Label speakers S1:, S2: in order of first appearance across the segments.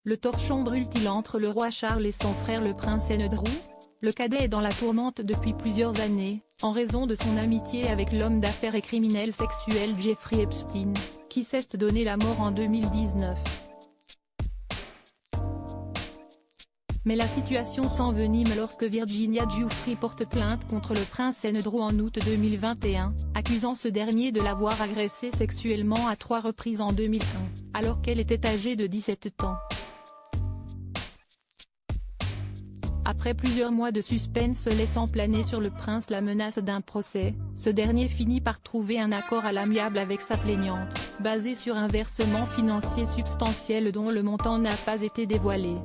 S1: Le torchon brûle-t-il entre le roi Charles et son frère le prince Andrew? Le cadet est dans la tourmente depuis plusieurs années, en raison de son amitié avec l'homme d'affaires et criminel sexuel Jeffrey Epstein, qui s'est donné la mort en 2019. Mais la situation s'envenime lorsque Virginia Giuffre porte plainte contre le prince Andrew en août 2021, accusant ce dernier de l'avoir agressée sexuellement à 3 reprises en 2001, alors qu'elle était âgée de 17 ans. Après plusieurs mois de suspense laissant planer sur le prince la menace d'un procès, ce dernier finit par trouver un accord à l'amiable avec sa plaignante, basé sur un versement financier substantiel dont le montant n'a pas été dévoilé.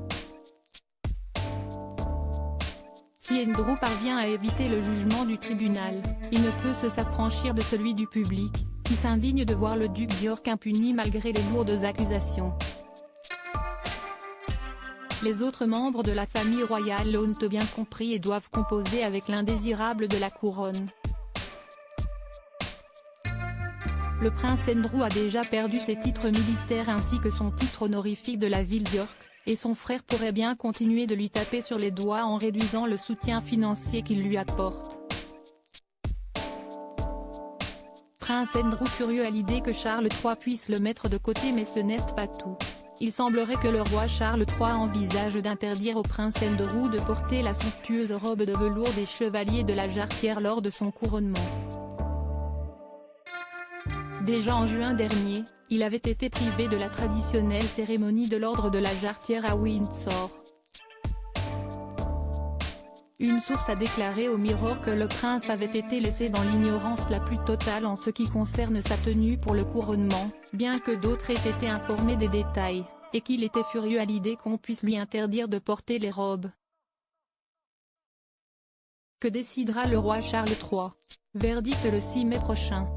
S1: Si Andrew parvient à éviter le jugement du tribunal, il ne peut se s'affranchir de celui du public, qui s'indigne de voir le duc d'York impuni malgré les lourdes accusations. Les autres membres de la famille royale l'ont bien compris et doivent composer avec l'indésirable de la couronne. Le prince Andrew a déjà perdu ses titres militaires ainsi que son titre honorifique de la ville d'York, et son frère pourrait bien continuer de lui taper sur les doigts en réduisant le soutien financier qu'il lui apporte. Prince Andrew furieux à l'idée que Charles III puisse le mettre de côté, mais ce n'est pas tout. Il semblerait que le roi Charles III envisage d'interdire au prince Andrew de porter la somptueuse robe de velours des chevaliers de la Jarretière lors de son couronnement. Déjà en juin dernier, il avait été privé de la traditionnelle cérémonie de l'ordre de la Jarretière à Windsor. Une source a déclaré au Mirror que le prince avait été laissé dans l'ignorance la plus totale en ce qui concerne sa tenue pour le couronnement, bien que d'autres aient été informés des détails, et qu'il était furieux à l'idée qu'on puisse lui interdire de porter les robes. Que décidera le roi Charles III? Verdict le 6 mai prochain.